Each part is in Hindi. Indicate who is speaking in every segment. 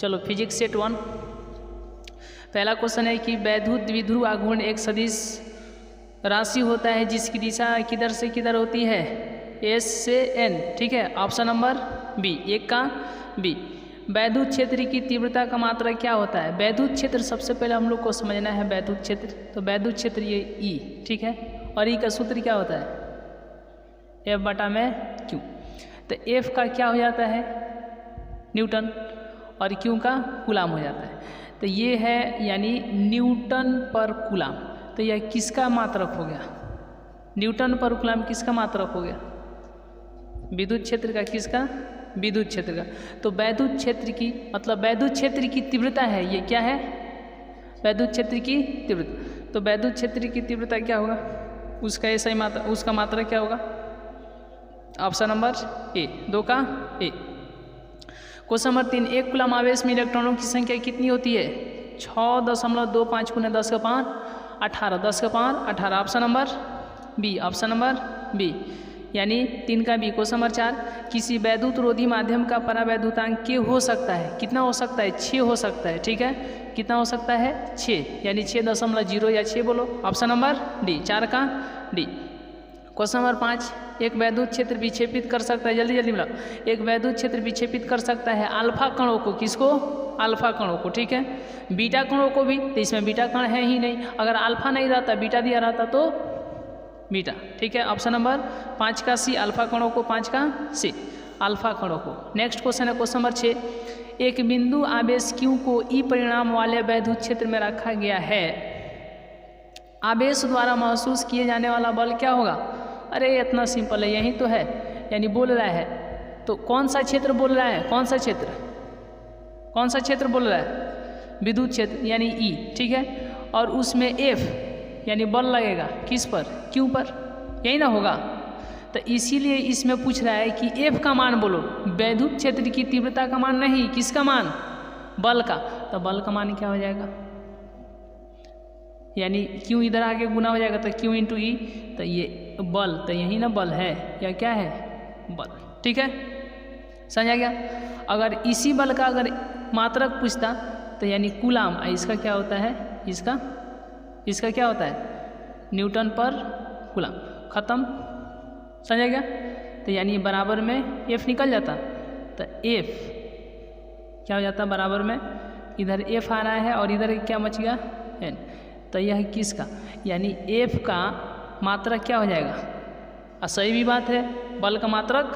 Speaker 1: चलो फिजिक्स सेट 1 पहला क्वेश्चन है कि वैद्युत द्विध्रुव आघूर्ण एक सदिश राशि होता है जिसकी दिशा किधर से किधर होती है, एस से एन। ठीक है, ऑप्शन नंबर बी, एक का बी। वैद्युत क्षेत्र की तीव्रता का मात्रक क्या होता है? वैद्युत क्षेत्र सबसे पहले हम लोग को समझना है वैद्युत क्षेत्र। तो वैद्युत क्षेत्र ये ई, ठीक है, और ई का सूत्र क्या होता है, एफ बटा में क्यू। तो एफ का क्या हो जाता है, न्यूटन, और क्यू का कूलाम हो जाता है। तो ये है यानी न्यूटन पर कूलाम। तो यह किसका मात्रक हो गया, न्यूटन पर कूलाम किसका मात्रक हो गया, विद्युत क्षेत्र का, किसका, विद्युत क्षेत्र का। तो वैद्युत क्षेत्र की मतलब वैद्युत क्षेत्र की तीव्रता है, ये क्या है, वैद्युत क्षेत्र की तीव्रता। तो वैद्युत क्षेत्र की तीव्रता क्या होगा, उसका ऐसा ही मात्रा, उसका मात्रा क्या होगा, ऑप्शन नंबर ए, 2 का ए। क्वेश्चन नंबर 3, एक कूलाम आवेश में इलेक्ट्रॉनों की संख्या कितनी होती है, 6.25 × 10 का 5 18, 10 का 5 18, option number B, option number B, यानी 3 का बी। क्वेश्चन नंबर 4, किसी वैद्युत रोधी माध्यम का परावैद्युतांक के हो सकता है, कितना हो सकता है, 6 हो सकता है। ठीक है, कितना हो सकता है, 6, यानी 6.0 या 6 बोलो, ऑप्शन नंबर डी, 4 का डी। क्वेश्चन नंबर 5, एक वैद्युत क्षेत्र विक्षेपित कर सकता है, जल्दी जल्दी मिलाओ, एक वैद्युत क्षेत्र विक्षेपित कर सकता है अल्फा कणों को, किसको, अल्फा कणों को। ठीक है, बीटा कणों को भी, तो इसमें बीटा कण है ही नहीं, अगर अल्फा नहीं रहता, बीटा दिया रहता तो बीटा। ठीक है, ऑप्शन नंबर 5 का सी, अल्फा कणों को, 5 का सी, अल्फा कणों को। नेक्स्ट क्वेश्चन है क्वेश्चन नंबर 6, एक बिंदु आवेश Q को ई परिणाम वाले वैद्युत क्षेत्र में रखा गया है, आवेश द्वारा महसूस किए जाने वाला बल क्या होगा। अरे इतना सिंपल है, यही तो है, यानी बोल रहा है, तो कौन सा क्षेत्र बोल रहा है, कौन सा क्षेत्र, कौन सा क्षेत्र बोल रहा है, विद्युत क्षेत्र यानी ई। ठीक है, और उसमें एफ यानी बल लगेगा किस पर, क्यू पर, यही ना होगा। तो इसीलिए इसमें पूछ रहा है कि एफ का मान बोलो, वैद्युत क्षेत्र की तीव्रता का मान नहीं, किसका मान, बल का। तो बल का मान क्या हो जाएगा, यानी क्यू इधर आके गुना हो जाएगा, तो क्यू इंटू ई, तो ये बल, तो यही ना बल है, या क्या है, बल। ठीक है, समझ गया। अगर इसी बल का अगर मात्रक पूछता तो यानी कूलाम, इसका क्या होता है, इसका क्या होता है, न्यूटन पर कूलाम, खत्म, समझ गया। तो यानी बराबर में एफ निकल जाता, तो एफ क्या हो जाता, बराबर में इधर एफ आ रहा है और इधर क्या बच गया, एन। तो यह किसका, यानी एफ का मात्रक क्या हो जाएगा, और सही भी बात है, बल का मात्रक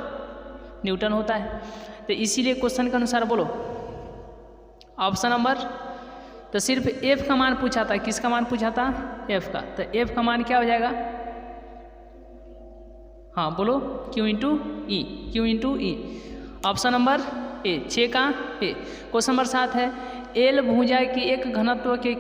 Speaker 1: न्यूटन होता है। तो इसीलिए क्वेश्चन के अनुसार बोलो ऑप्शन नंबर, तो सिर्फ एफ का मान पूछा था, किसका मान पूछा था, एफ का। तो एफ का मान क्या हो जाएगा, हाँ बोलो, क्यू इंटू ई, क्यू इंटू ई, ऑप्शन नंबर ए, 6 का ए। क्वेश्चन नंबर 7 है, एल भुजा के एक घनत्व के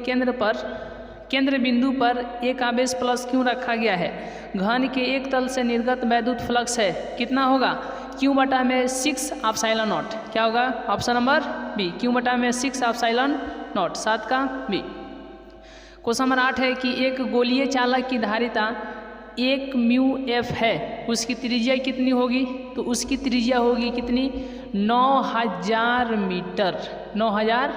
Speaker 1: केंद्र बिंदु पर एक आवेश प्लस क्यू रखा गया है, घन के एक तल से निर्गत वैद्युत फ्लक्स है, कितना होगा, क्यू बटा में 6 एप्सिलॉन नॉट, क्या होगा, ऑप्शन नंबर बी, क्यू बटा में 6 एप्सिलॉन नॉट, 7 का बी। क्वेश्चन नंबर 8 है कि एक गोलीय चालक की धारिता 1 म्यू एफ है, उसकी त्रिज्या कितनी होगी, तो उसकी त्रिज्या होगी कितनी, 9000 मीटर, 9000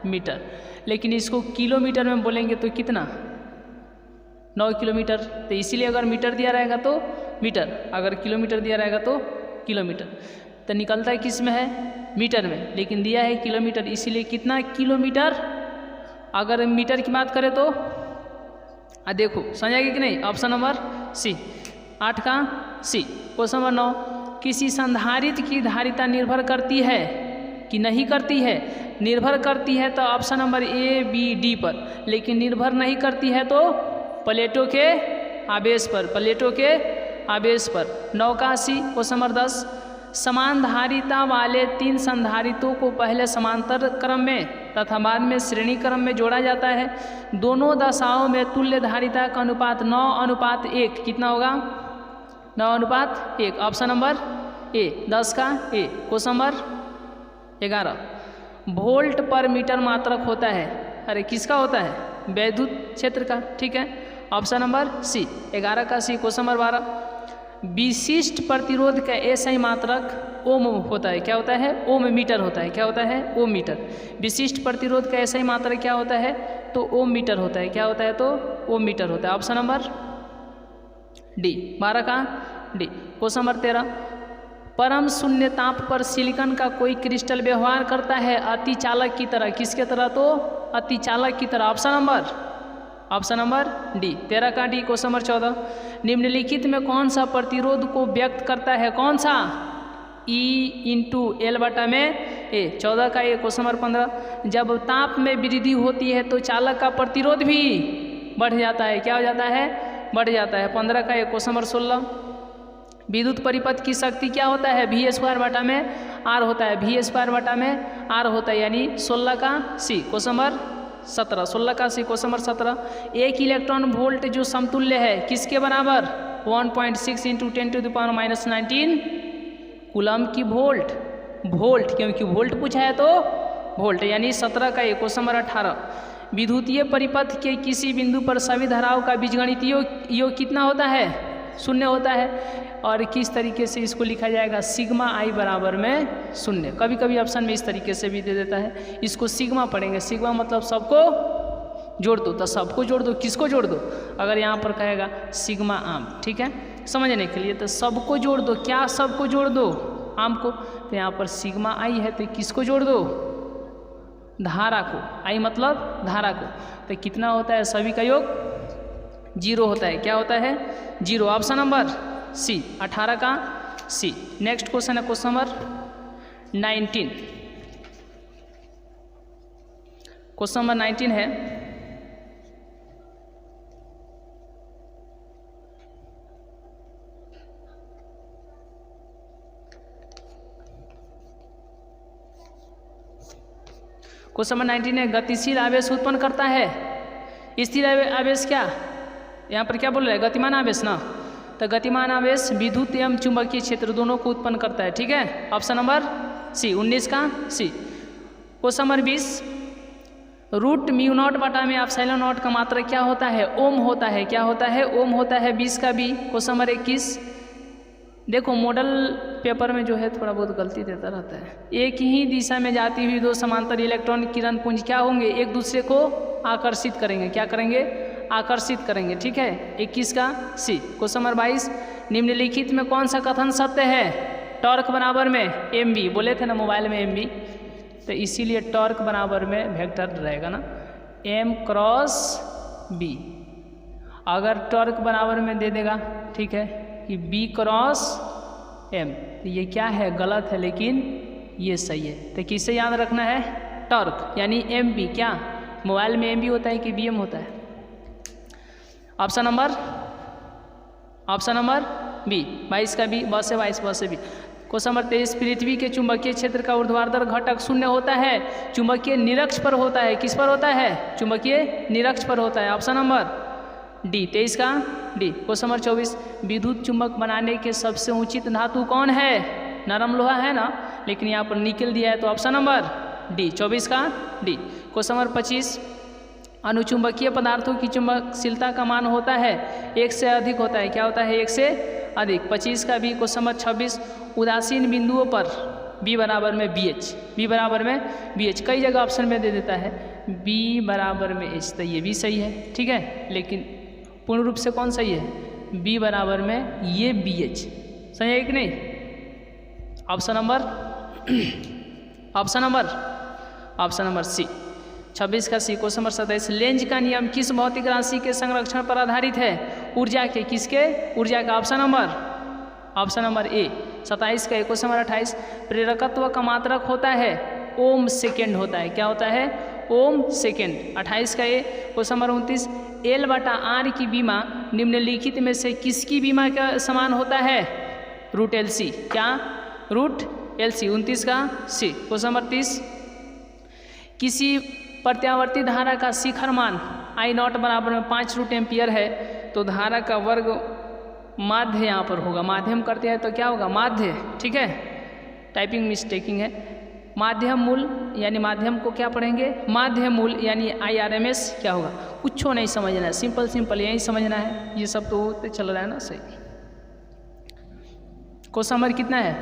Speaker 1: मीटर। लेकिन इसको किलोमीटर में बोलेंगे तो कितना, 9 किलोमीटर। तो इसीलिए अगर मीटर दिया रहेगा तो मीटर, अगर किलोमीटर दिया रहेगा तो किलोमीटर। तो निकलता है किस में है, मीटर में, लेकिन दिया है किलोमीटर, इसीलिए कितना किलोमीटर। अगर मीटर की बात करें तो देखो समझ आएगी कि नहीं, ऑप्शन नंबर सी, 8 का सी। क्वेश्चन नंबर 9, किसी संधारित्र की धारिता निर्भर करती है कि नहीं करती है, निर्भर करती है तो option number A B D पर, लेकिन निर्भर नहीं करती है तो प्लेटों के आवेश पर, प्लेटों के आवेश पर। 9 का सी। क्वेश्चन नंबर 10, समान धारिता वाले 3 संधारितों को पहले समांतर क्रम में तथा बाद में श्रेणी क्रम में जोड़ा जाता है, दोनों दशाओं में तुल्य धारिता का अनुपात 9:1, कितना होगा, 9:1, ऑप्शन नंबर ए, 10 का ए। क्वेश्चन नंबर 11, वोल्ट पर मीटर मात्रक होता है, अरे किसका होता है, वैद्युत क्षेत्र का। ठीक है, ऑप्शन नंबर सी, 11 का सी। क्वेश्चन नंबर 12, विशिष्ट प्रतिरोध का एसआई मात्रक ओम होता है। क्या होता है? ओम मीटर होता है। क्या होता है? ओम मीटर। विशिष्ट प्रतिरोध का एसआई मात्रक क्या होता है? तो ओम मीटर होता है। क्या होता है? तो ओम मीटर होता है। Option number D. 12 का डी। क्वेश्चन नंबर 13, परम शून्य ताप पर सिलिकॉन का कोई क्रिस्टल व्यवहार करता है अतिचालक की तरह। किसके तरह? तो अतिचालक की तरह। Option number D. 13 का डी। क्वेश्चन नंबर 14, निम्नलिखित में कौन सा प्रतिरोध को व्यक्त करता है? कौन सा? E/L में ए। 14 का ए। क्वेश्चन नंबर 15, जब ताप में वृद्धि होती है तो चालक का प्रतिरोध भी बढ़ जाता है। क्या हो जाता है? बढ़ जाता है। 15 का ए। क्वेश्चन नंबर 16, विद्युत परिपथ की शक्ति क्या होता है? V² में R होता है। V² में R होता है, यानी 16 का सी। क्वेश्चन नंबर 17, 16 का सी। क्वेश्चन नंबर 17, एक इलेक्ट्रॉन वोल्ट जो समतुल्य है किसके बराबर? 1.6 × 10⁻⁻19 कूलम की वोल्ट, क्योंकि वोल्ट पूछा है तो वोल्ट, यानी 17 का एक। क्वेश्चन नंबर 18, विद्युतीय परिपथ के किसी बिंदु पर सभी धाराओं का बीजगणितीय योग कितना होता है? 0 होता है। और किस तरीके से इसको लिखा जाएगा? सिग्मा आई बराबर में 0। कभी कभी ऑप्शन में इस तरीके से भी दे देता है। इसको सिग्मा पढ़ेंगे। सिग्मा मतलब सबको जोड़ दो, तो सबको जोड़ दो। किसको जोड़ दो? अगर यहाँ पर कहेगा सिग्मा आम, ठीक है, समझने के लिए, तो सबको जोड़ दो। क्या सबको जोड़ दो? आम को। तो यहाँ पर सिग्मा आई है तो किसको जोड़ दो? धारा को। आई मतलब धारा को। तो कितना होता है? सभी का योग 0 होता है। क्या होता है? 0। Option number C. 18 का सी। नेक्स्ट क्वेश्चन है क्वेश्चन नंबर 19। क्वेश्चन नंबर 19 है, क्वेश्चन नंबर 19 है, गतिशील आवेश उत्पन्न करता है। स्थिर आवेश क्या? यहाँ पर क्या बोल रहा है? गतिमान आवेश ना। तो गतिमान आवेश विद्युत एवं चुंबकीय क्षेत्र दोनों को उत्पन्न करता है। ठीक है, ऑप्शन नंबर सी। 19 का सी। क्वेश्चन नंबर 20, √μ0/με का मात्रक क्या होता है? ओम होता है। क्या होता है? ओम होता है। 20 का बी। क्वेश्चन नंबर 21, देखो मॉडल पेपर में जो है थोड़ा बहुत गलती देता रहता है। एक ही दिशा में जाती हुई दो समांतर इलेक्ट्रॉन किरण पुंज क्या होंगे? एक दूसरे को आकर्षित करेंगे। क्या करेंगे? आकर्षित करेंगे। ठीक है, 21 का सी। क्वेश्चन नंबर 22, निम्नलिखित में कौन सा कथन सत्य है? टॉर्क बराबर में mv। बोले थे ना मोबाइल में mv, तो इसीलिए टॉर्क बराबर में वेक्टर रहेगा ना, m × b। अगर टॉर्क बराबर में दे देगा, ठीक है, कि b × m, तो ये क्या है? गलत है, लेकिन ये सही है। तो किससे याद रखना है? टॉर्क यानी mb। क्या मोबाइल में mb होता है कि bm होता है? Option number B. 22 का बी। बस से 22, बस से बी। क्वेश्चन नंबर 23, पृथ्वी के चुंबकीय क्षेत्र का ऊर्ध्वाधर घटक 0 होता है, चुंबकीय निरक्ष पर होता है। किस पर होता है? चुंबकीय निरक्ष पर होता है। Option number D. 23 का डी। क्वेश्चन नंबर 24, विद्युत चुंबक बनाने के सबसे उचित धातु कौन है? नरम लोहा है ना, लेकिन यहाँ पर निकल दिया है, तो ऑप्शन नंबर डी। 24 का डी। क्वेश्चन नंबर 25, अनुचुंबकीय पदार्थों की चुंबकशीलता का मान होता है 1 से अधिक होता है। क्या होता है? 1 से अधिक। 25 का बी। क्वेश्चन नंबर 26, उदासीन बिंदुओं पर b बराबर में BH। b बराबर में BH कई जगह ऑप्शन में दे देता है b बराबर में h, तो ये भी सही है। ठीक है, लेकिन पूर्ण रूप से कौन सही है? b बराबर में ये BH सही है कि नहीं? ऑप्शन नंबर सी। 26 का सी। क्वेश्चन नंबर 27, लेंज का नियम किस भौतिक राशि के संरक्षण पर आधारित है? ऊर्जा के। किसके? ऊर्जा का। ऑप्शन नंबर ए। 27 का। क्वेश्चन नंबर 28, प्रेरकत्व का मात्रक होता है ओम सेकेंड होता है। क्या होता है? ओम सेकेंड। 28 का ए। क्वेश्चन नंबर 29, L/R की बीमा निम्नलिखित में से किसकी बीमा का समान होता है? √LC। क्या? √LC। 29 का सी। क्वेश्चन नंबर 30, किसी प्रत्यावर्ती धारा का शिखर मान I0 बराबर में 5 √A है, तो धारा का वर्ग माध्य यहाँ पर होगा। माध्यम करते हैं तो क्या होगा? माध्य। ठीक है, टाइपिंग मिस्टेकिंग है। माध्यम मूल यानी माध्यम को क्या पढ़ेंगे? माध्य मूल यानी IRMS क्या होगा? कुछ नहीं समझना है, सिंपल यही समझना है। ये सब तो होते चल रहा है ना, सही। क्वेश्चन नंबर कितना है?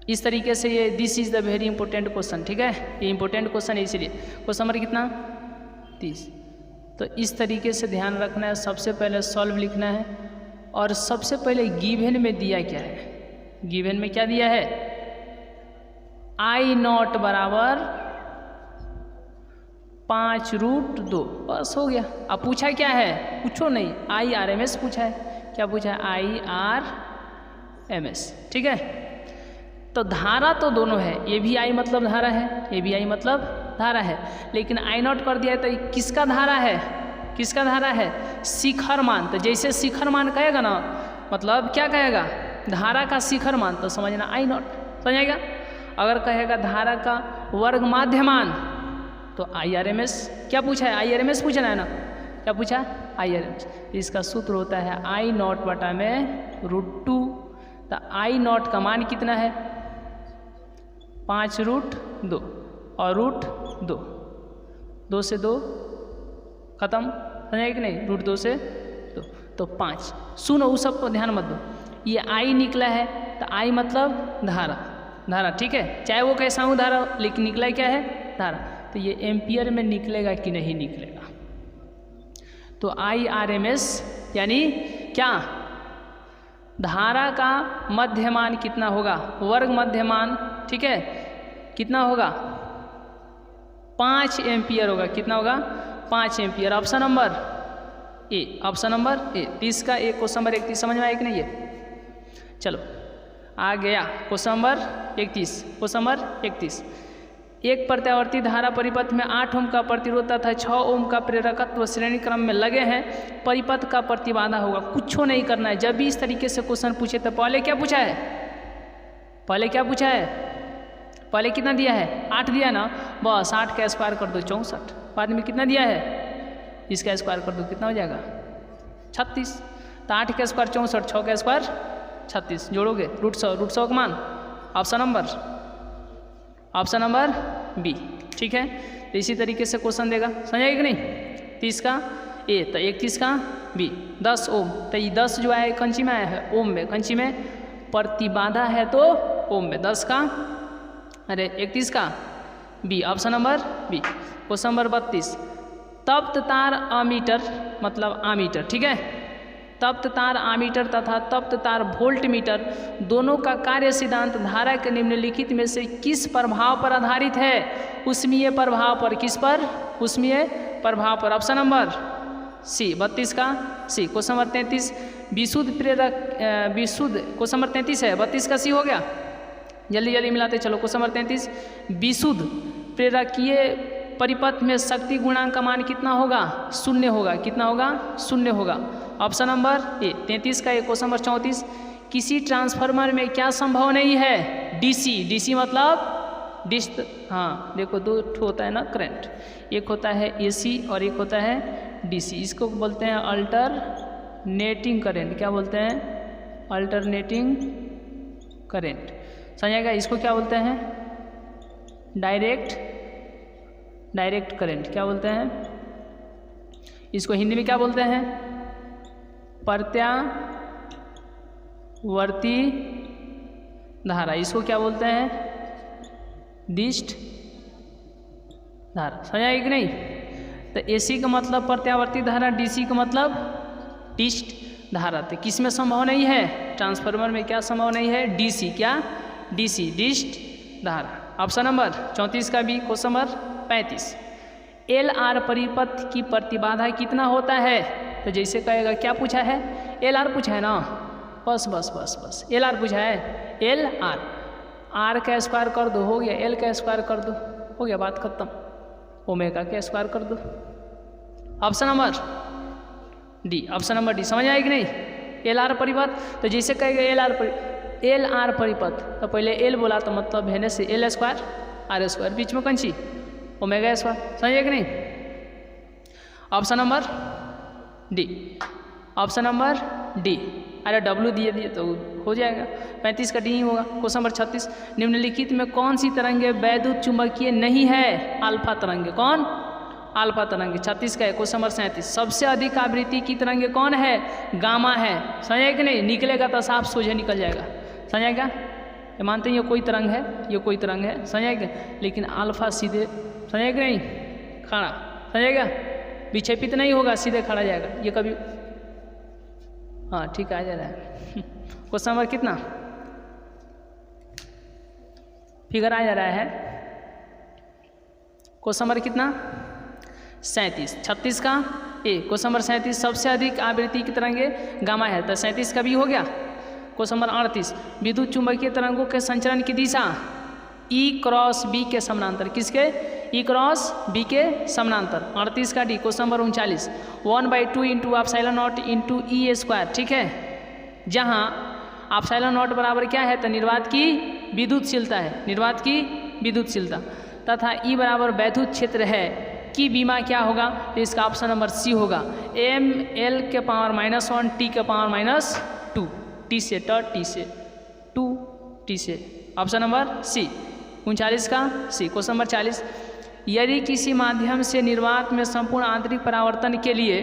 Speaker 1: इस तरीके से ये this is the very important question, ठीक है, ये इंपॉर्टेंट क्वेश्चन है इसीलिए। क्वेश्चन नंबर कितना? 30। तो इस तरीके से ध्यान रखना है, सबसे पहले सॉल्व लिखना है और सबसे पहले गिवन में दिया क्या है, गिवन में क्या दिया है? I0 बराबर 5√2, बस हो गया। अब पूछा क्या है? पूछो नहीं, IRMS पूछा है। क्या पूछा है? IRMS, ठीक है। तो धारा तो दोनों है, ये भी I मतलब धारा है, ये भी I मतलब धारा है, लेकिन I0 कर दिया है तो किसका धारा है? किसका धारा है? शिखर मान। तो जैसे शिखर मान कहेगा ना, मतलब क्या कहेगा? धारा का शिखर मान, तो समझना I0, समझेगा। अगर कहेगा धारा का वर्ग माध्यमान तो IRMS। क्या पूछा है? IRMS पूछना है ना, क्या पूछा? IRMS। इसका सूत्र होता है I0 बटा में √2। तो I0 का मान कितना है? 5√2 और √2, 2 से 2 खत्म, समझेगा कि नहीं? √2 से 2 तो 5। सुनो, उस सब को ध्यान मत दो, ये I निकला है तो I मतलब धारा, धारा, ठीक है, चाहे वो कैसा हो धारा, लेकिन निकला क्या है? धारा। तो ये एम्पियर में निकलेगा कि नहीं निकलेगा? तो IRMS यानी क्या? धारा का मध्यमान कितना होगा? वर्ग मध्यमान, ठीक है, कितना होगा? 5 एम्पियर होगा। कितना होगा? 5 एम्पियर। ऑप्शन नंबर ए, ऑप्शन नंबर ए। 30 का एक क्वेश्चन नंबर 31 समझ में आया कि नहीं? ये चलो आ गया क्वेश्चन नंबर 31। क्वेश्चन नंबर 31, एक प्रत्यावर्ती धारा परिपथ में 8 ओम का प्रतिरोध तथा 6 ओम का प्रेरकत्व श्रेणी क्रम में लगे हैं, परिपथ का प्रतिबाधा होगा। कुछ नहीं करना है। जब भी इस तरीके से क्वेश्चन पूछे तो पहले क्या पूछा है? पहले क्या पूछा है? पहले कितना दिया है? 8 दिया ना, बस 8 का स्क्वायर कर दो 64। बाद में कितना दिया है? इसका स्क्वायर कर दो, कितना हो जाएगा? 36। तो 8 का स्क्वायर 64, 6 का स्क्वायर 36, जोड़ोगे √100 का मान। ऑप्शन नंबर बी, ठीक है। तो इसी तरीके से क्वेश्चन देगा, समझेगा कि नहीं? 30 का ए तो 31 का बी। 10 ओम, तो ये 10 जो है कंची में आया है? ओम में। कंची में प्रतिबाधा है तो ओम में। 10 का 31 का B, option number B. Question number 32, तप्त तार अमीटर मतलब आमीटर, ठीक है, तप्त तार आमीटर तथा तप्त तार वोल्ट मीटर दोनों का कार्य सिद्धांत धारा के निम्नलिखित में से किस प्रभाव पर आधारित है? उष्मीय प्रभाव पर। किस पर? उष्मीय प्रभाव पर। ऑप्शन नंबर सी, 32 का सी। क्वेश्चन नंबर 33, विशुद्ध प्रेरक विशुद्ध, क्वेश्चन नंबर 33 है, 32 का सी हो गया। जल्दी जल्दी मिलाते चलो। क्वेश्चन नंबर 33, विशुद्ध प्रेरकीय परिपथ में शक्ति गुणांक का मान कितना होगा? 0 होगा। कितना होगा? 0 होगा। ऑप्शन नंबर ए। 33 का एक। क्वेश्चन नंबर 34, किसी ट्रांसफार्मर में क्या संभव नहीं है? डीसी। डीसी मतलब डिश, हाँ देखो 2 होता है ना करंट, एक होता है एसी और एक होता है डीसी। इसको बोलते हैं अल्टरनेटिंग करंट। क्या बोलते हैं? अल्टरनेटिंग करंट, समझिएगा। इसको क्या बोलते हैं? Direct current. क्या बोलते हैं इसको? हिंदी में क्या बोलते हैं? प्रत्यावर्ती धारा। इसको क्या बोलते हैं? डिस्ट धारा। समझाएगी कि नहीं? तो एसी का मतलब प्रत्यावर्ती धारा, डीसी का मतलब डिस्ट धारा। तो किस में संभव नहीं है? ट्रांसफार्मर में क्या संभव नहीं है? डीसी। क्या? डीसी, डिस्ट धारा। ऑप्शन नंबर 34 का B. Question number 35, L R परिपथ की प्रतिबाधा कितना होता है? तो जैसे कहेगा, क्या पूछा है? एल आर पूछा है ना, बस बस बस बस एल आर पूछा है। एल आर, आर का स्क्वायर कर दो, हो गया। एल का स्क्वायर कर दो, हो गया, बात खत्म। ओमेगा का स्क्वायर कर दो। Option number D, option number D. समझ आए कि नहीं? एल आर परिपथ, तो जैसे कहेगा एल आर परिपथ, तो पहले एल बोला तो मतलब है से एल स्क्वायर आर स्क्वायर, बीच में कंची ओमेगा स्क्वायर। समझिए कि नहीं? Option number D, option number D. अरे डब्ल्यू दिए तो हो जाएगा। 35 का डी ही होगा। क्वेश्चन नंबर 36, निम्नलिखित में कौन सी तरंगे वैद्युत चुंबकीय नहीं है? अल्फा तरंगे। कौन? अल्फा तरंग। 36 का है क्वेश्चन नंबर 37। सबसे अधिक आवृत्ति की तरंग कौन है? गामा है। समझा कि नहीं? निकलेगा तो साफ सोझे निकल जाएगा। समझा क्या? ये मानते हैं ये कोई तरंग है, ये कोई तरंग है, समझा क्या? लेकिन अल्फा सीधे, समझा कि नहीं, खड़ा, समझा क्या? विक्षेपित नहीं होगा, सीधे खड़ा जाएगा। ये कभी, हाँ ठीक आ जा रहा है। क्वेश्चन नंबर कितना? फिगर आ जा रहा है। क्वेश्चन नंबर कितना? 37। 36 का ए। Question number 37। सबसे अधिक आवृत्ति की तरंगे गामा है, तो 37 का भी हो गया। Question number 38। विद्युत चुंबकीय तरंगों के संचरण की दिशा E क्रॉस B के समानांतर। किसके? E क्रॉस B के समानांतर। 38 का D. Question number 39। 1/2 into epsilon not into E square, ठीक है, जहाँ एप्सिलॉन नॉट बराबर क्या है? तो निर्वात की विद्युतशीलता है, निर्वात की विद्युतशीलता, तथा E बराबर वैद्युत क्षेत्र है कि बीमा क्या होगा? तो इसका ऑप्शन नंबर सी होगा, ml के पावर -1 t के पावर -2, t से t से 2 t से, ऑप्शन नंबर सी। 39 का सी। Question number 40। यदि किसी माध्यम से निर्वात में संपूर्ण आंतरिक परावर्तन के लिए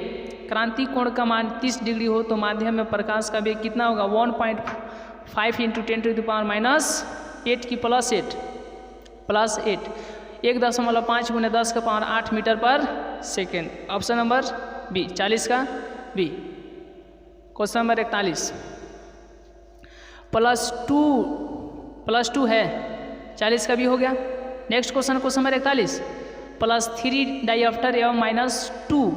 Speaker 1: क्रांति कोण का मान 30 डिग्री हो तो माध्यम में प्रकाश का वेग कितना होगा? 1.5 इंटू 10⁻⁸ की +8 1.5 × 10 का पावर 8 मीटर पर सेकेंड, ऑप्शन नंबर बी। 40 का बी। Question number 41। +2 है, 40 का भी हो गया। Next question, question number 41। +3 dioptre एवं -2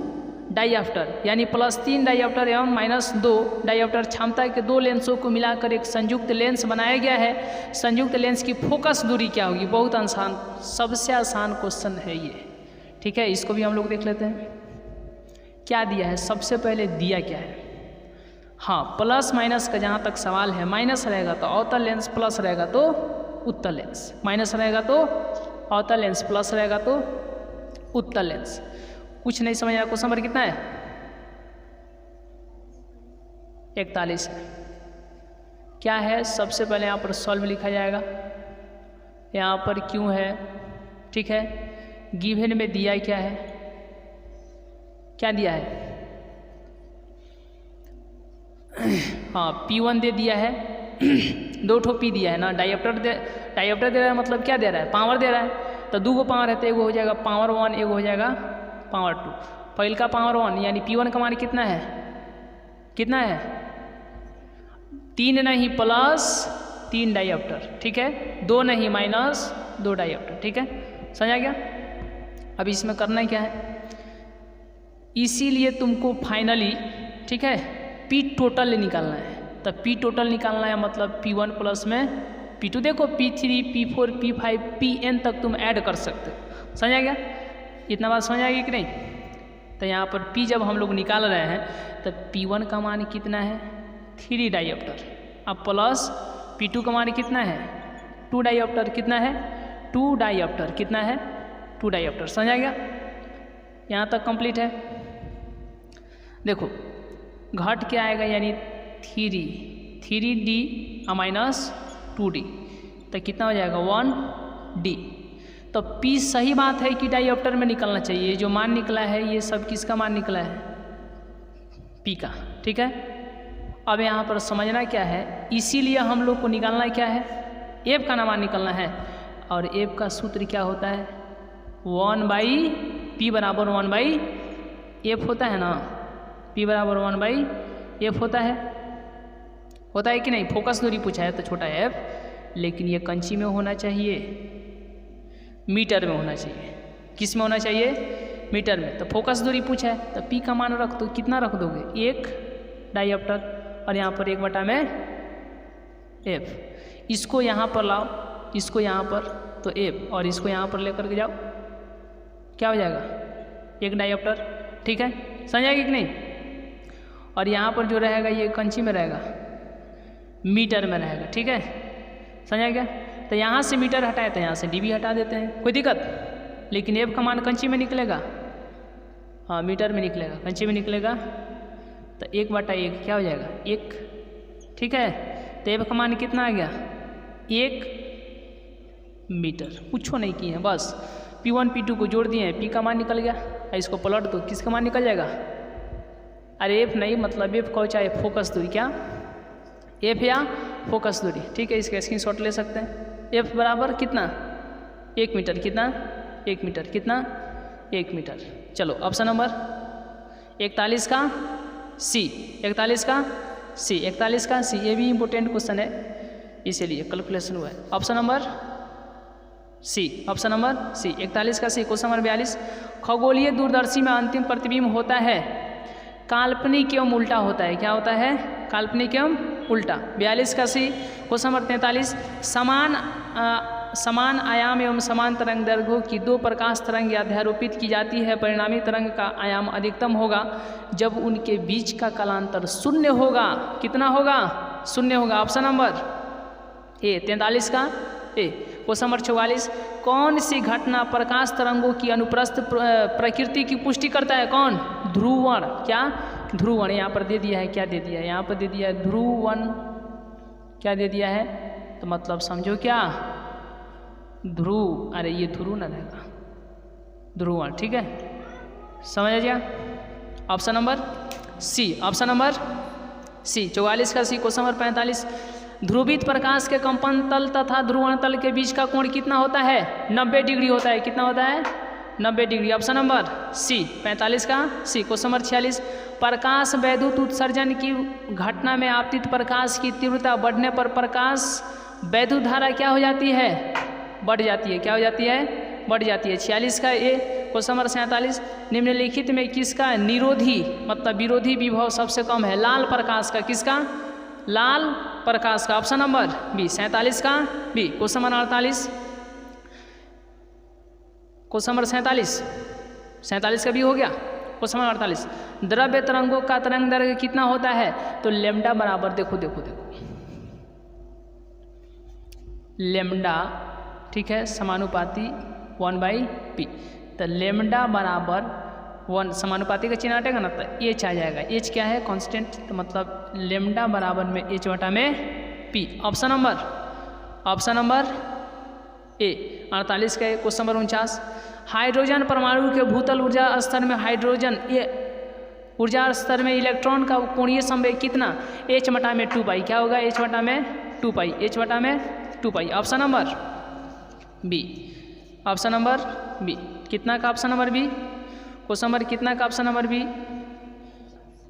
Speaker 1: डाइऑप्टर, यानी +3 डाइऑप्टर एवं -2 डाइऑप्टर क्षमता के दो लेंसों को मिलाकर एक संयुक्त लेंस बनाया गया है। संयुक्त लेंस की फोकस दूरी क्या होगी? बहुत आसान, सबसे आसान क्वेश्चन है ये, ठीक है। इसको भी हम लोग देख लेते हैं। क्या दिया है? सबसे पहले दिया क्या है? हाँ, प्लस माइनस का जहाँ तक सवाल है, माइनस रहेगा तो अवतल लेंस, प्लस रहेगा तो उत्तल लेंस, माइनस रहेगा तो अवतल लेंस, प्लस रहेगा तो उत्तल लेंस। कुछ नहीं समझ आया। क्वेश्चन नंबर कितना है? 41 है। क्या है? सबसे पहले यहाँ पर सॉल्व लिखा जाएगा, यहाँ पर क्यों है, ठीक है। गिवन में दिया क्या है? क्या दिया है? हाँ, P1 दे दिया है, 2 ठो P दिया है ना, डाइऑप्टर दे रहा है, मतलब क्या दे रहा है? पावर दे रहा है। तो 2 पावर है तो एगो हो जाएगा पावर 1, एगो हो जाएगा पावर 2। पहले का पावर 1 यानी P1 का मान कितना है? कितना है? 3 नहीं +3 डाइऑप्टर, ठीक है। 2 नहीं -2 डाइऑप्टर, ठीक है। समझा गया? अब इसमें करना क्या है? इसीलिए तुमको फाइनली, ठीक है, P टोटल निकालना है। तो P टोटल निकालना है मतलब P1 प्लस में P2, देखो P3 P4 P5 Pn तक तुम ऐड कर सकते हो। समझा गया? इतना बात समझ आएगी कि नहीं? तो यहाँ पर P जब हम लोग निकाल रहे हैं तो P1 का मान कितना है? 3 डाइऑप्टर। अब प्लस P2 का मान कितना है? 2 डाइऑप्टर। कितना है? 2 डाइऑप्टर। कितना है? 2 डाइऑप्टर। समझा गया? यहाँ तक कंप्लीट है। देखो घट क्या आएगा, यानी 3D -2D, तो कितना हो जाएगा? 1D। तो P सही बात है कि डाइऑप्टर में निकलना चाहिए। जो मान निकला है ये सब किसका मान निकला है? P का, ठीक है। अब यहाँ पर समझना क्या है, इसीलिए हम लोग को निकालना क्या है? F का मान निकलना है। और F का सूत्र क्या होता है? 1/P बराबर 1/F होता है ना। P बराबर 1/F होता है कि नहीं? फोकस दूरी पूछा है तो छोटा है F, लेकिन ये कंची में होना चाहिए, मीटर में होना चाहिए। किस में होना चाहिए? मीटर में। तो फोकस दूरी पूछा है तो P का मान रख दो। कितना रख दोगे? 1 डाइऑप्टर और यहाँ पर 1 में F। इसको यहाँ पर लाओ, इसको यहाँ पर, तो F, और इसको यहाँ पर लेकर के जाओ, क्या हो जाएगा? 1 डाइऑप्टर, ठीक है। समझ आएगी कि नहीं? और यहाँ पर जो रहेगा ये कंची में रहेगा, मीटर में रहेगा, ठीक है। समझा गया? तो यहाँ से मीटर हटाए तो यहाँ से dB हटा देते हैं, कोई दिक्कत। लेकिन F का मान कंची में निकलेगा, हाँ मीटर में निकलेगा, कंची में निकलेगा। तो 1/1 क्या हो जाएगा? 1, ठीक है। तो F का मान कितना आ गया? 1 मीटर। कुछ नहीं किए हैं, बस P1 P2 को जोड़ दिए हैं, P का मान निकल गया। इसको पलट दो, किसका मान निकल जाएगा? अरे एफ नहीं, मतलब एफ को चाहे फोकस दूरी, क्या एफ या फोकस दूरी, ठीक है। इसका स्क्रीनशॉट ले सकते हैं। एफ बराबर कितना? 1 मीटर, कितना? 1 मीटर, कितना? 1 मीटर। चलो ऑप्शन नंबर 41 का सी, 41 का सी, 41 का सी, ये भी इम्पोर्टेंट क्वेश्चन है, इसीलिए कैलकुलेशन हुआ है। Option number C, option number C, 41 का सी। क्वेश्चन नंबर 42, खगोलीय दूरदर्शी में अंतिम प्रतिबिंब होता है काल्पनिक एवं उल्टा होता है, क्या होता है? काल्पनिक एवं उल्टा। 42 का सी। क्वेश्चन नंबर 43, समान आयाम एवं समान तरंग दैर्घ्य की 2 प्रकाश तरंग अध्यारोपित की जाती है, परिणामी तरंग का आयाम अधिकतम होगा जब उनके बीच का कालांतर 0 होगा। कितना होगा? 0 होगा। ऑप्शन नंबर ए 43 का ए। क्वेश्चन नंबर 44, कौन सी घटना प्रकाश तरंगों की अनुप्रस्थ प्रकृति की पुष्टि करता है? कौन? ध्रुवण। क्या? ध्रुवण। यहाँ पर दे दिया है, क्या दे दिया है? यहाँ पर दे दिया है ध्रुवण, क्या दे दिया है? तो मतलब समझो क्या, ध्रुव, अरे ये ध्रुव ना रहेगा, ध्रुवण, ठीक है, समझ आ गया। Option number C, option number C, 44 का सी। क्वेश्चन नंबर 45, ध्रुवित प्रकाश के कंपन तल तथा ध्रुवण तल के बीच का कोण कितना होता है? 90 डिग्री होता है। कितना होता है? 90 डिग्री। ऑप्शन नंबर सी, 45 का सी। क्वेश्चन नंबर 46, प्रकाश वैद्युत उत्सर्जन की घटना में आपतित प्रकाश की तीव्रता बढ़ने पर प्रकाश वैद्युत धारा क्या हो जाती है? बढ़ जाती है। क्या हो जाती है? बढ़ जाती है। 46 का ए। क्वेश्चन नंबर 47, निम्नलिखित में किसका निरोधी मतलब विरोधी विभव सबसे कम है? लाल प्रकाश का। किसका? लाल प्रकाश का। ऑप्शन नंबर बी, 47 का B. Question number 48, question number 47 का भी हो गया। क्वेश्चन नंबर 48, द्रव्य तरंगों का तरंग दैर्घ्य कितना होता है? तो लेमडा बराबर, देखो देखो देखो, लेमडा, ठीक है, समानुपाती 1/p। तो लेमडा बराबर 1, समानुपाती का चिन्ह हटेगा ना तो एच आ जाएगा। एच क्या है? कांस्टेंट, तो मतलब लेमडा बराबर में एच बटा में पी। ऑप्शन नंबर ए 48 का। क्वेश्चन नंबर 49, हाइड्रोजन परमाणु के भूतल ऊर्जा स्तर में हाइड्रोजन ऊर्जा स्तर में इलेक्ट्रॉन का कोणीय संवेग कितना? एच बटा में 2 पाई। क्या होगा? एच बटा में 2 पाई, एच बटा में 2 pi. Option number B, option number B. कितना का option number B? Question number कितना का ऑप्शन नंबर बी?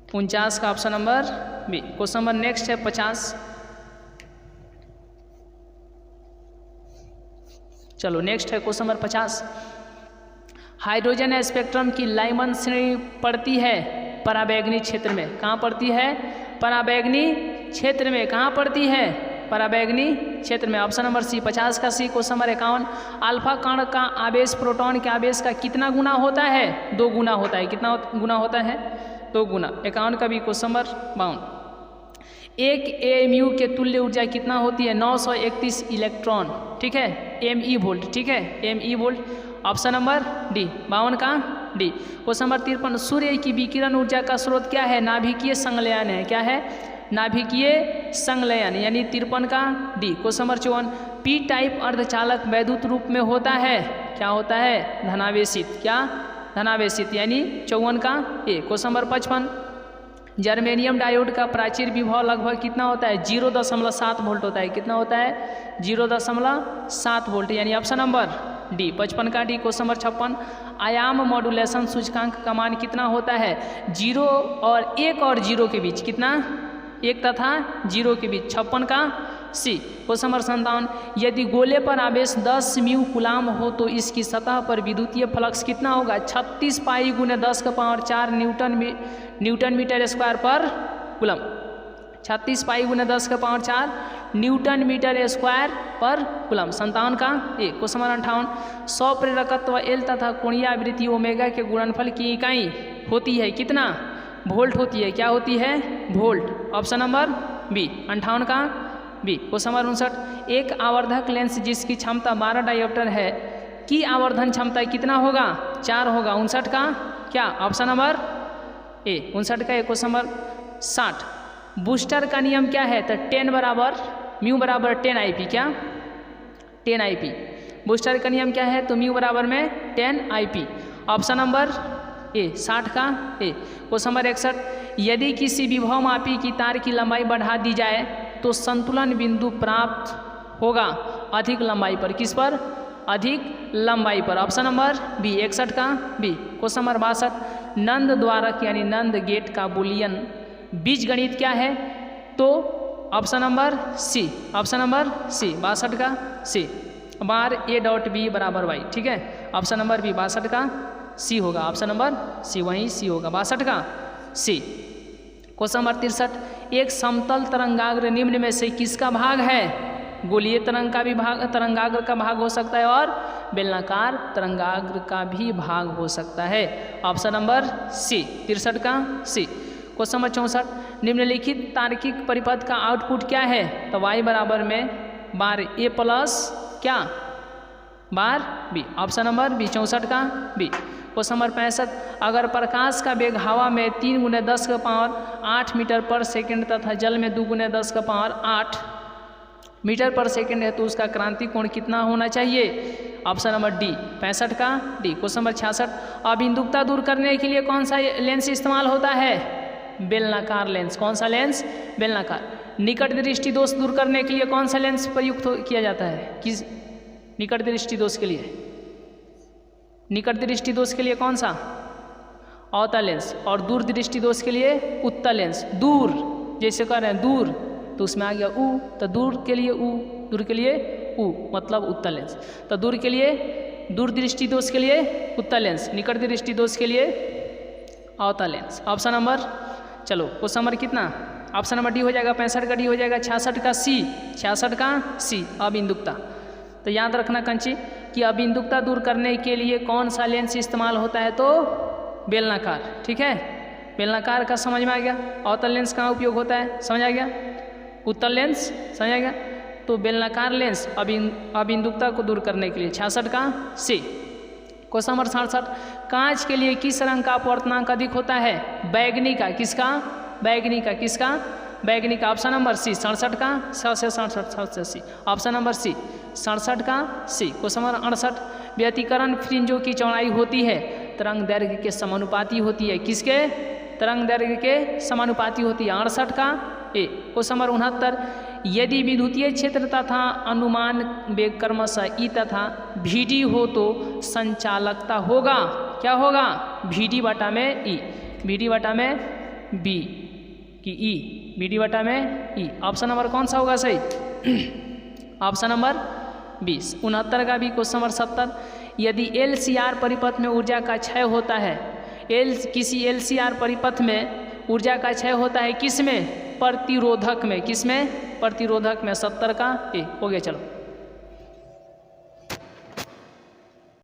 Speaker 1: 49 का option number B. Question number next है 50। चलो नेक्स्ट है क्वेश्चन नंबर 50, हाइड्रोजन स्पेक्ट्रम की लाइमन श्रेणी पड़ती है पराबैंगनी क्षेत्र में। कहाँ पड़ती है? पराबैंगनी क्षेत्र में। कहाँ पड़ती है? पराबैंगनी क्षेत्र में। ऑप्शन नंबर सी, 50 का सी। क्वेश्चन नंबर 51, अल्फा कण का आवेश प्रोटॉन के आवेश का कितना गुना होता है? 2 गुना होता है। कितना गुना होता है? 2 गुना। 51 का भी। क्वेश्चन नंबर 52, एक एएमयू के तुल्य ऊर्जा कितना होती है? 931 इलेक्ट्रॉन, ठीक है, एमई वोल्ट, ठीक है, ME volt. Option number D, 52 का डी। क्वेश्चन नंबर 53, सूर्य की विकिरण ऊर्जा का स्रोत क्या है? नाभिकीय संलयन है। क्या है? नाभिकीय संलयन, यानी 53 का D. Question number 54, P type अर्धचालक वैद्युत रूप में होता है, क्या होता है? धनावेशित। क्या? धनावेशित, यानी 54 का ए। क्वेश्चन नंबर 55, जर्मेनियम डायोड का प्राचीर विभव लगभग कितना होता है? 0.7 वोल्ट होता है। कितना होता है? 0.7 वोल्ट, यानी ऑप्शन नंबर डी, 55 का डी। क्वेश्चन नंबर 56, आयाम मॉड्यूलेशन सूचकांक का मान कितना होता है? 0 और 1 और 0 के बीच। कितना? 1 तथा 0 के बीच। 56 का सी। क्वेश्चन नंबर 57, यदि गोले पर आवेश 10 म्यू कूलाम हो तो इसकी सतह पर विद्युतीय फ्लक्स कितना होगा? 36 पाई गुने 10⁴ न्यूटन मीटर स्क्वायर पर कूलम। 36 पाई गुने 10⁴ न्यूटन मीटर स्क्वायर पर कूलम। 57 का ए। क्वेश्चन नंबर 58, 100 प्रेरकत्व एल तथा कोणीय आवृत्ति ओमेगा के गुणनफल की इकाई होती है कितना? वोल्ट होती है। क्या होती है? वोल्ट। ऑप्शन नंबर बी, 58 का बी। क्वेश्चन नंबर 59, एक आवर्धक लेंस जिसकी क्षमता 12 डायोप्टर है की आवर्धन क्षमता कितना होगा? 4 होगा। 59 का क्या? ऑप्शन नंबर ए, 59 का ए। क्वेश्चन नंबर 60, बूस्टर का नियम क्या है? तो 10 बराबर म्यू बराबर 10 IP। क्या? 10 IP। बूस्टर का नियम क्या है? तो म्यू बराबर में 10 IP। ऑप्शन नंबर ए 60 का ए। क्वेश्चन नंबर 61, यदि किसी विभव मापी की तार की लंबाई बढ़ा दी जाए तो संतुलन बिंदु प्राप्त होगा अधिक लंबाई पर। किस पर? अधिक लंबाई पर। ऑप्शन नंबर बी 61 का बी। क्वेश्चन नंबर 62, नंद द्वारक यानी नंद गेट का बुलियन बीजगणित क्या है? तो option number C, option number C 62 का C, bar A dot B बराबर वाई। ठीक है, ऑप्शन नंबर बी 62 का सी होगा, ऑप्शन नंबर सी, वहीं सी होगा 62 का सी। क्वेश्चन नंबर 63, एक समतल तरंगाग्र निम्न में से किसका भाग है? गोलीय तरंग का भी भाग, तरंगाग्र का भाग हो सकता है और बेलनाकार तरंगाग्र का भी भाग हो सकता है। ऑप्शन नंबर सी 63 का सी। क्वेश्चन नंबर 64, निम्नलिखित तार्किक परिपथ का आउटपुट क्या है? तो y बराबर में बार ए प्लस क्या? बार बी, ऑप्शन नंबर बी 64 का बी। क्वेश्चन नंबर 65, अगर प्रकाश का वेग हवा में 3 × 10 की पावर 8 मीटर पर सेकंड तथा जल में 2 × 10 की पावर 8 मीटर पर सेकंड है तो उसका क्रांति कोण कितना होना चाहिए? ऑप्शन नंबर डी 65 का डी। क्वेश्चन नंबर 66, अबिंदुकता दूर करने के लिए कौन सा लेंस इस्तेमाल होता है? बेलनाकार लेंस। कौन सा लेंस? बेलनाकार। निकट दृष्टि दोष दूर करने के लिए कौन सा लेंस प्रयुक्त किया जाता है? किस निकट दृष्टि दोष के लिए? निकट दृष्टि दोष के लिए कौन सा? अवतल लेंस। और दूर दृष्टि दोष के लिए उत्तल लेंस। दूर जैसे कह रहे हैं दूर तो उसमें आ गया उ, तो दूर के लिए उ, दूर के लिए उ मतलब उत्तल लेंस। तो दूर के लिए, दूर दृष्टि दोष के लिए उत्तल लेंस, निकट दृष्टि दोष के लिए अवतल लेंस। ऑप्शन नंबर, चलो क्वेश्चन नंबर कितना? ऑप्शन नंबर डी हो जाएगा, 65 का डी हो जाएगा, 66 का सी, 66 का सी अबिंदुकता। तो याद रखना कंची कि अबिंदुकता दूर करने के लिए कौन सा लेंस इस्तेमाल होता है? तो बेलनाकार। ठीक है, बेलनाकार का समझ में आ गया। अवतल लेंस कहाँ उपयोग होता है? समझ आ गया। उत्तल लेंस समझ आ गया। तो बेलनाकार लेंस अबिंदुकता को दूर करने के लिए 66 का सी। क्वेश्चन नंबर 67, कांच के लिए किस रंग का अपवर्तनांक अधिक होता है? बैगनी का। किसका? बैगनी का। किसका? बैगनी का। ऑप्शन नंबर सी 67 का 100 से 67 सी, ऑप्शन नंबर सी 67 का सी। क्वेश्चन नंबर 68, व्यतिकरण फ्रिंजों की चौड़ाई होती है तरंग दैर्घ्य के समानुपाती होती है। किसके? तरंग दैर्घ्य के समानुपाती होती है। 68 का ए। क्वेश्चन नंबर 69, यदि विद्युतीय क्षेत्र तथा अनुमान वेग क्रमशः ई तथा भी डी हो तो संचालकता होगा क्या होगा? भी डी बटा में ई, भी डी बटा में बी की ई, भी डी बटा में ई। ऑप्शन नंबर कौन सा होगा सही? Option number 20। 69 का भी। क्वेश्चन नंबर 70, यदि LCR परिपथ में ऊर्जा का क्षय होता है, किसी LCR परिपथ में ऊर्जा का क्षय होता है किस में? प्रतिरोधक में। किस में? प्रतिरोधक में। 70 का ए हो गया। चलो